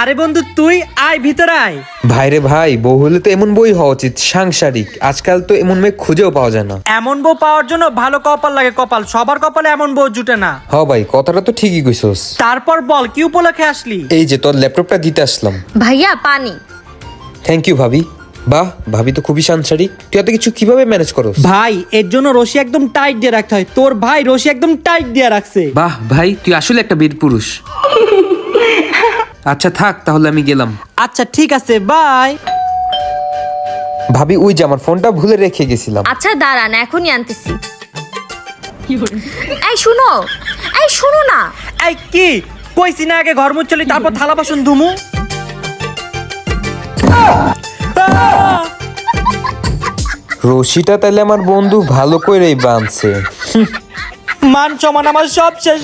আরে বন্ধু তুই আয় ভিতরে আয়। ভাইরে ভাই, বউ হলে তো এমন বই হওয়া উচিত, সাংসারিক। আজকাল তো এমন মেয়ে খুঁজেও পাওয়া যায় না। এমন বউ পাওয়ার জন্য ভালো কপাল লাগে, কপাল সবার কপালে এমন বউ জুটে না। হ ভাই, কথাটা তো ঠিকই কইছস। তারপর বল কি উপলক্ষে আসলি? এই যে তোর ল্যাপটপটা দিতে আসলাম। ভাইয়া পানি। থ্যাংক ইউ ভাবি। বাহ, ভাবি তো খুবই সাংসারিক। তুই এত কিছু কিভাবে ম্যানেজ করস? ভাই এর জন্য রশি একদম টাইট দিয়ে রাখতে হয়, তোর ভাই রশি একদম টাইট দিয়ে রাখছে। বাহ ভাই, তুই আসলে একটা বীর পুরুষ। আচ্ছা থাক, তাহলে আমি গেলাম। আচ্ছা ঠিক আছে, বাই। ভাবি ওই যে আমার ফোনটা ভুলে রেখে গেছিলাম। আচ্ছা দাঁড়ান, এখনই আনতেছি। এই শুনো, এই শুনো না। এই কি কইছি না আগে ঘর মুছলি তারপর থালা বাসন ধুমু? রশিটা তাইলে আমার বন্ধু ভালো করেই বাঁধছে। মান সম্মান আমার সব শেষ।